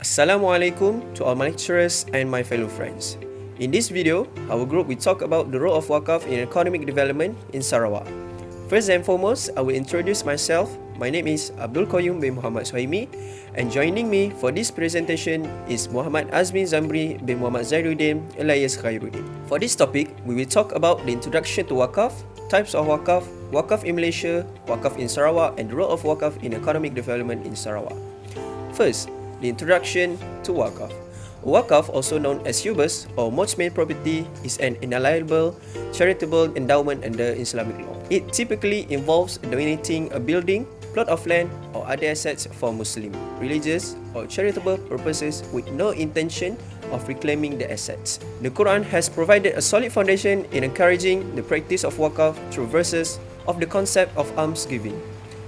Assalamualaikum to all my lecturers and my fellow friends. In this video, our group will talk about the role of waqf in economic development in Sarawak. First and foremost, I will introduce myself. My name is Abdul Qayyum bin Muhammad Suhaimi, and joining me for this presentation is Muhammad Azmi Zamri bin Muhammad Zairuddin alias Khairuddin. For this topic, we will talk about the introduction to waqf, types of waqf, waqf in Malaysia, waqf in Sarawak, and the role of waqf in economic development in Sarawak. First, the introduction to waqf. Waqf, also known as hubas or mortgage property, is an inalienable charitable endowment under Islamic law. It typically involves donating a building, plot of land, or other assets for Muslim, religious, or charitable purposes with no intention of reclaiming the assets. The Quran has provided a solid foundation in encouraging the practice of waqf through verses of the concept of almsgiving,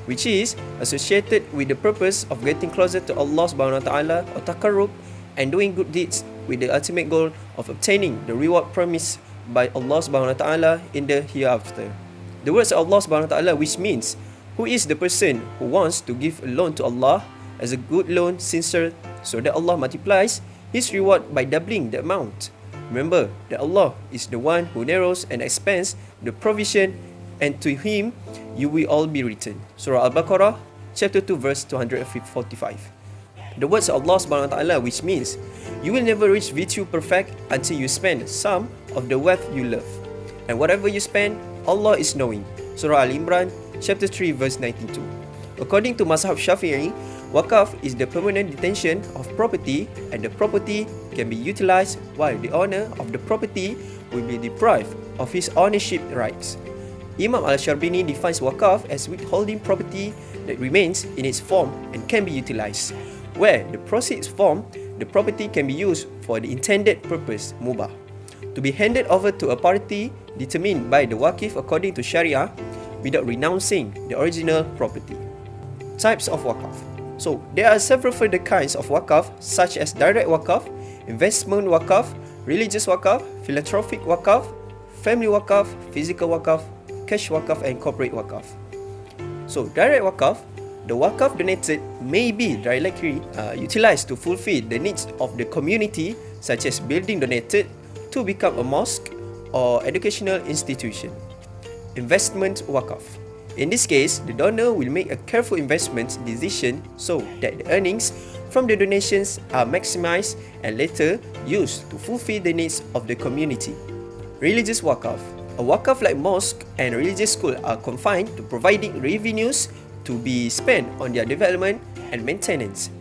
which is associated with the purpose of getting closer to Allah subhanahu wa ta'ala or taqarrub, and doing good deeds with the ultimate goal of obtaining the reward promised by Allah subhanahu wa ta'ala in the hereafter. The words of Allah subhanahu wa ta'ala, which means, who is the person who wants to give a loan to Allah as a good loan sincere, so that Allah multiplies his reward by doubling the amount. Remember that Allah is the one who narrows and expands the provision, and to him you will all be returned. Surah Al-Baqarah, chapter 2, verse 245. The words of Allah subhanahu wa ta'ala, which means, you will never reach virtue perfect until you spend some of the wealth you love. And whatever you spend, Allah is knowing. Surah Al-Imran, chapter 3, verse 92. According to Mazhab Shafi'i, waqf is the permanent detention of property, and the property can be utilized while the owner of the property will be deprived of his ownership rights. Imam Al-Sharbini defines waqf as withholding property that remains in its form and can be utilized, where the proceeds from the property can be used for the intended purpose, mubah, to be handed over to a party determined by the waqif according to Sharia without renouncing the original property. Types of waqf. So, there are several further kinds of waqf, such as direct waqf, investment waqf, religious waqf, philanthropic waqf, family waqf, physical waqf, cash waqf, and corporate waqf. So, direct waqf, the waqf donated may be directly utilized to fulfill the needs of the community, such as building donated to become a mosque or educational institution. Investment waqf. In this case, the donor will make a careful investment decision so that the earnings from the donations are maximized and later used to fulfill the needs of the community. Religious waqf. A waqf like mosque and religious school are confined to providing revenues to be spent on their development and maintenance,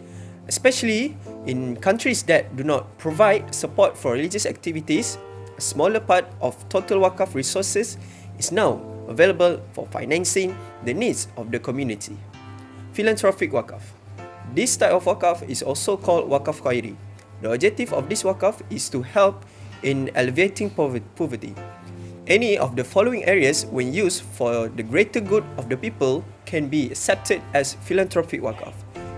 especially in countries that do not provide support for religious activities. A smaller part of total waqf resources is now available for financing the needs of the community. Philanthropic waqf. This type of waqf is also called waqf khairi. The objective of this waqf is to help in alleviating poverty. Any of the following areas, when used for the greater good of the people, can be accepted as philanthropic waqf,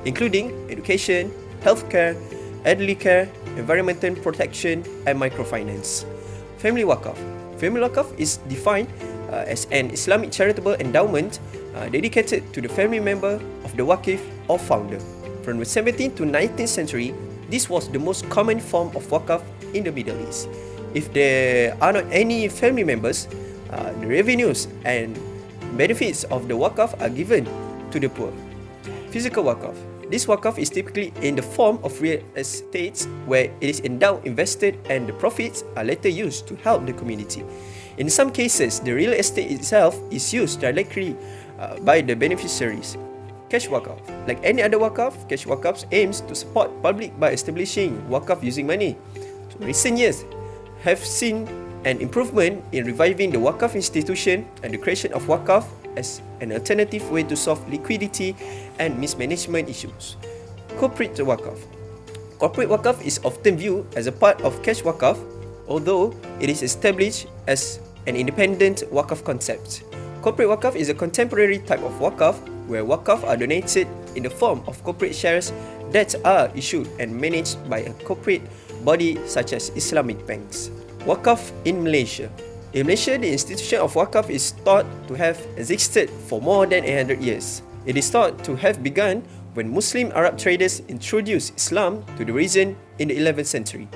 including education, healthcare, elderly care, environmental protection, and microfinance. Family waqf. Family waqf is defined as an Islamic charitable endowment dedicated to the family member of the waqif or founder. From the 17th to 19th century, this was the most common form of waqf in the Middle East. If there are not any family members, the revenues and benefits of the waqf are given to the poor. Physical waqf. This waqf is typically in the form of real estate, where it is endowed, invested, and the profits are later used to help the community. In some cases, the real estate itself is used directly by the beneficiaries. Cash waqf. Like any other waqf, cash waqf aims to support public by establishing waqf using money. So, recent years have seen an improvement in reviving the waqf institution and the creation of waqf as an alternative way to solve liquidity and mismanagement issues. Corporate waqf. Corporate waqf is often viewed as a part of cash waqf, although it is established as an independent waqf concept. Corporate waqf is a contemporary type of waqf where waqf are donated in the form of corporate shares that are issued and managed by a corporate body such as Islamic banks. Waqf in Malaysia. In Malaysia, the institution of waqf is thought to have existed for more than 100 years. It is thought to have begun when Muslim Arab traders introduced Islam to the region in the 11th century.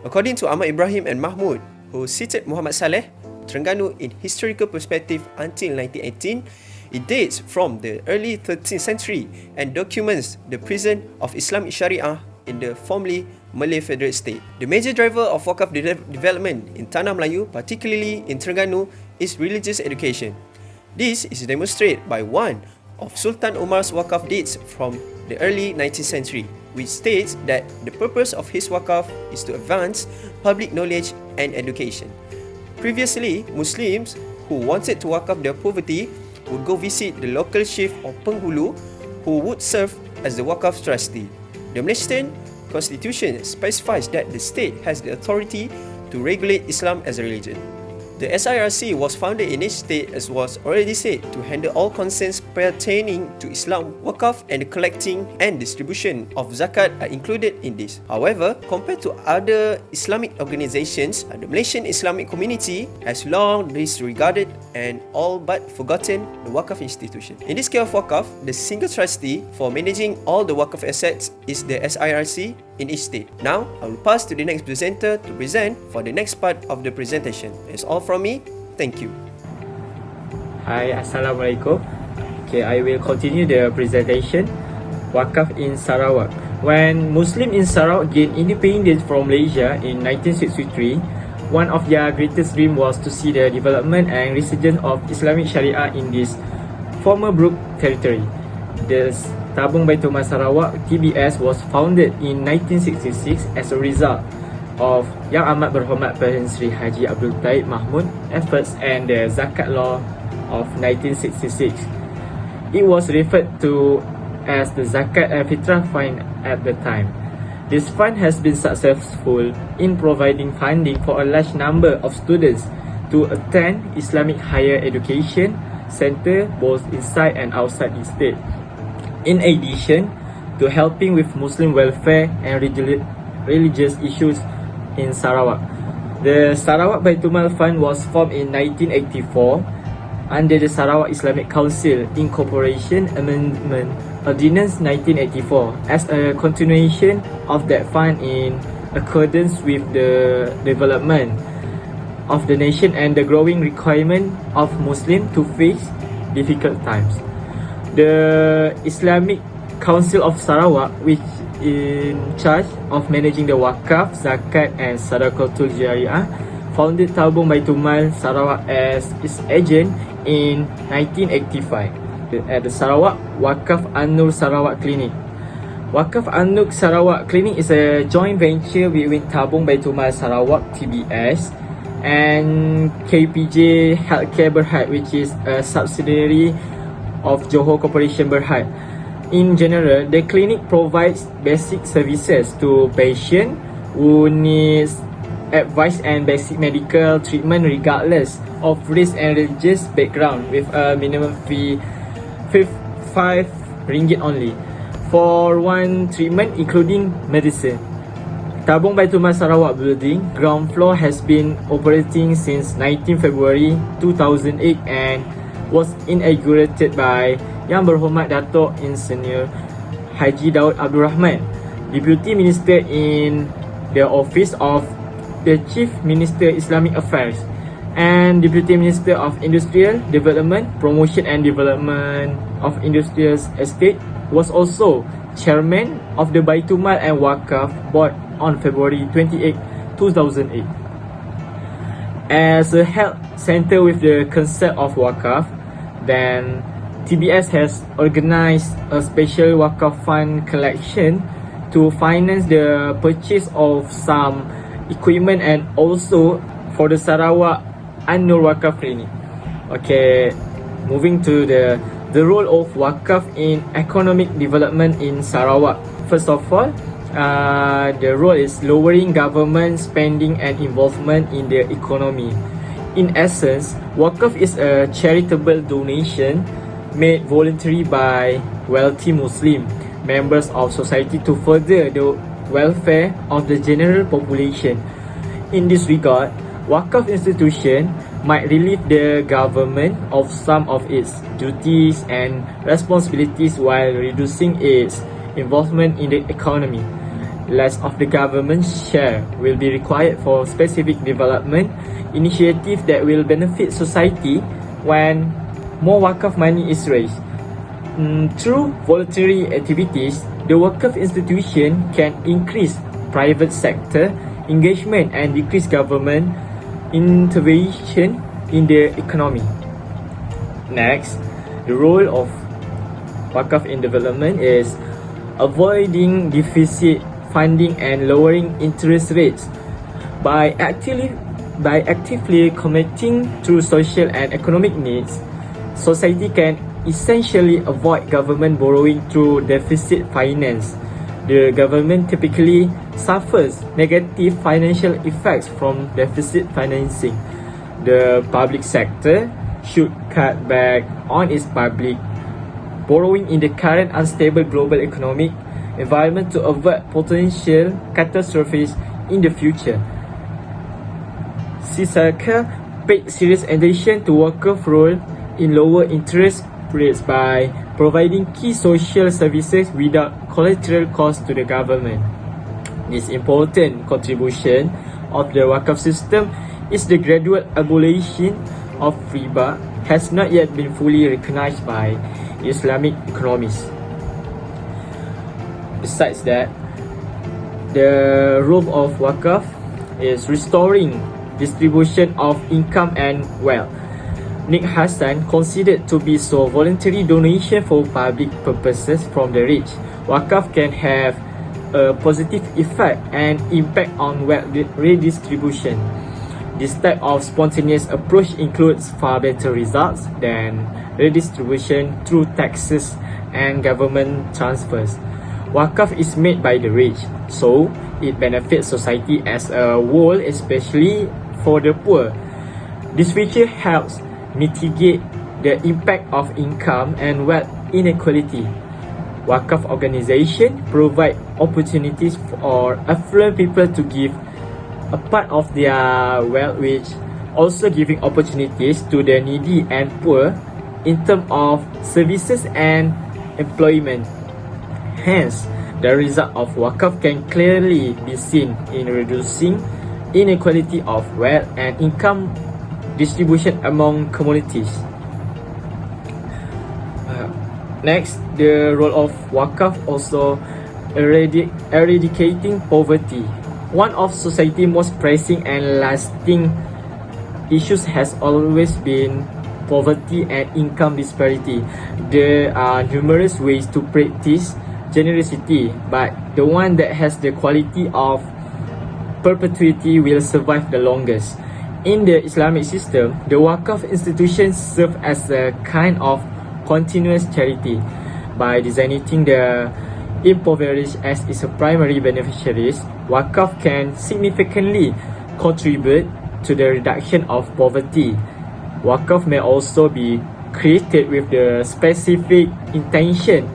According to Ahmad Ibrahim and Mahmud, who cited Muhammad Saleh, Terengganu in historical perspective until 1918, it dates from the early 13th century and documents the presence of Islamic Sharia in the formerly Malay Federal State. The major driver of waqf development in Tanah Melayu, particularly in Terengganu, is religious education. This is demonstrated by one of Sultan Umar's waqf deeds from the early 19th century, which states that the purpose of his waqf is to advance public knowledge and education. Previously, Muslims who wanted to waqf their poverty would go visit the local chief or penghulu who would serve as the waqf trustee. The Malaysian Constitution specifies that the state has the authority to regulate Islam as a religion. The SIRC was founded in each state, as was already said, to handle all concerns pertaining to Islam. Waqf and the collecting and distribution of zakat are included in this. However, compared to other Islamic organizations, the Malaysian Islamic community has long disregarded and all but forgotten the waqf institution. In this case of waqf, the single trustee for managing all the waqf assets is the SIRC in each state. Now, I will pass to the next presenter to present for the next part of the presentation. That's all from me. Thank you. Hi, Assalamualaikum. Okay, I will continue the presentation. Waqf in Sarawak. When Muslims in Sarawak gained independence from Malaysia in 1963, one of their greatest dreams was to see the development and resurgence of Islamic Sharia in this former Brooke territory. The Tabung Baitul Mal Sarawak (TBS) was founded in 1966 as a result of Yang Amat Berhormat Perdana Seri Haji Abdul Taib Mahmud efforts and the Zakat Law of 1966. It was referred to as the Zakat and Fitrah Fund at the time. This fund has been successful in providing funding for a large number of students to attend Islamic higher education center both inside and outside the state. In addition to helping with Muslim welfare and religious issues in Sarawak. The Sarawak Baitul Mal Fund was formed in 1984 under the Sarawak Islamic Council Incorporation Amendment Ordinance 1984 as a continuation of that fund in accordance with the development of the nation and the growing requirement of Muslims to face difficult times. The Islamic Council of Sarawak, which in charge of managing the waqf, zakat and sadaqatul jariyah, founded Tabung Baitul Mal Sarawak as its agent in 1985 at the Sarawak Waqf An-Nur Sarawak Clinic. Waqf An-Nur Sarawak Clinic is a joint venture between Tabung Baitul Mal Sarawak (TBS) and KPJ Healthcare Berhad, which is a subsidiary of Johor Corporation Berhad. In general, the clinic provides basic services to patients who needs advice and basic medical treatment regardless of race and religious background with a minimum fee RM5 only for one treatment including medicine. Tabung Baitul Mal Sarawak building ground floor has been operating since 19 February 2008 and was inaugurated by Yang Berhormat Datuk Insinyur Haji Daud Abdul Rahman, Deputy Minister in the Office of the Chief Minister Islamic Affairs and Deputy Minister of Industrial Development, Promotion and Development of Industrial Estate, was also Chairman of the Baitul Mal and Waqf Board on February 28, 2008. As a health center with the concept of Waqf, then TBS has organised a special Waqf Fund collection to finance the purchase of some equipment and also for the Sarawak An-Nur Waqf Clinic. Okay, moving to the role of Waqf in economic development in Sarawak. First of all, the role is lowering government spending and involvement in the economy. In essence, Waqf is a charitable donation made voluntary by wealthy Muslim members of society to further the welfare of the general population. In this regard, Waqf institution might relieve the government of some of its duties and responsibilities while reducing its involvement in the economy. Less of the government's share will be required for specific development initiatives that will benefit society when more waqf money is raised. Through voluntary activities, the waqf institution can increase private sector engagement and decrease government intervention in the economy. Next, the role of waqf in development is avoiding deficit funding and lowering interest rates. By actively committing to social and economic needs, society can essentially avoid government borrowing through deficit finance. The government typically suffers negative financial effects from deficit financing. The public sector should cut back on its public borrowing in the current unstable global economic environment to avert potential catastrophes in the future. Sisaka paid serious attention to waqf role in lower interest rates by providing key social services without collateral cost to the government. This important contribution of the waqf system is the gradual abolition of riba has not yet been fully recognized by Islamic economists. Besides that, the role of waqf is restoring distribution of income and wealth. Nick Hassan considered to be so voluntary donation for public purposes from the rich. Waqf can have a positive effect and impact on wealth redistribution. This type of spontaneous approach includes far better results than redistribution through taxes and government transfers. Waqf is made by the rich, so it benefits society as a whole, especially for the poor. This feature helps mitigate the impact of income and wealth inequality. Waqf organizations provide opportunities for affluent people to give a part of their wealth, which also giving opportunities to the needy and poor in terms of services and employment. Hence, the result of waqf can clearly be seen in reducing inequality of wealth and income distribution among communities. Next, the role of waqf also eradicating poverty. One of society's most pressing and lasting issues has always been poverty and income disparity. There are numerous ways to practice generosity, but the one that has the quality of perpetuity will survive the longest. In the Islamic system, the waqf institutions serve as a kind of continuous charity. By designating the impoverished as its primary beneficiaries, waqf can significantly contribute to the reduction of poverty. Waqf may also be created with the specific intention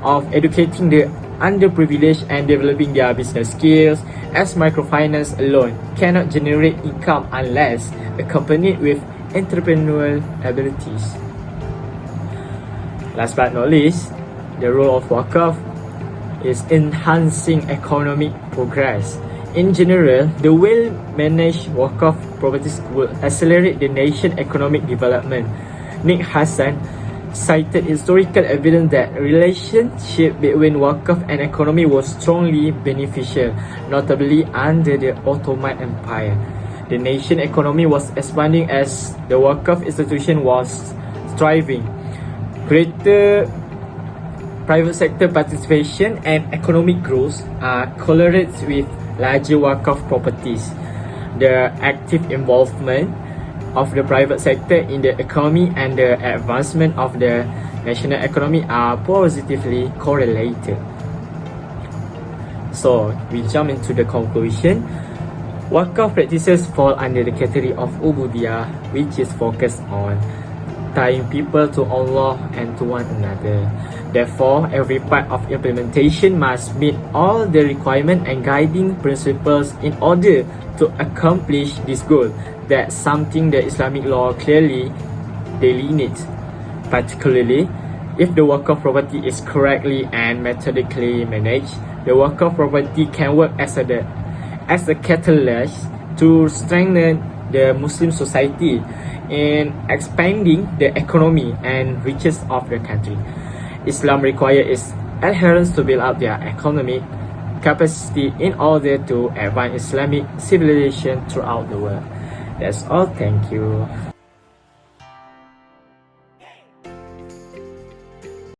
of educating the underprivileged and developing their business skills, as microfinance alone cannot generate income unless accompanied with entrepreneurial abilities. Last but not least, the role of waqf is enhancing economic progress. In general, the well-managed waqf properties will accelerate the nation's economic development. Nick Hassan cited historical evidence that relationship between waqf and economy was strongly beneficial, notably under the Ottoman Empire. The nation economy was expanding as the waqf institution was thriving. Greater private sector participation and economic growth are correlated with larger waqf properties. The active involvement of the private sector in the economy and the advancement of the national economy are positively correlated. So, we jump into the conclusion. Waqf practices fall under the category of ubudiyah, which is focused on tying people to Allah and to one another. Therefore, every part of implementation must meet all the requirements and guiding principles in order to accomplish this goal. That's something the Islamic law clearly delineates. Particularly, if the waqf property is correctly and methodically managed, the waqf property can work as a catalyst to strengthen the Muslim society in expanding the economy and riches of the country. Islam requires its adherents to build up their economic capacity in order to advance Islamic civilization throughout the world. That's all. Thank you.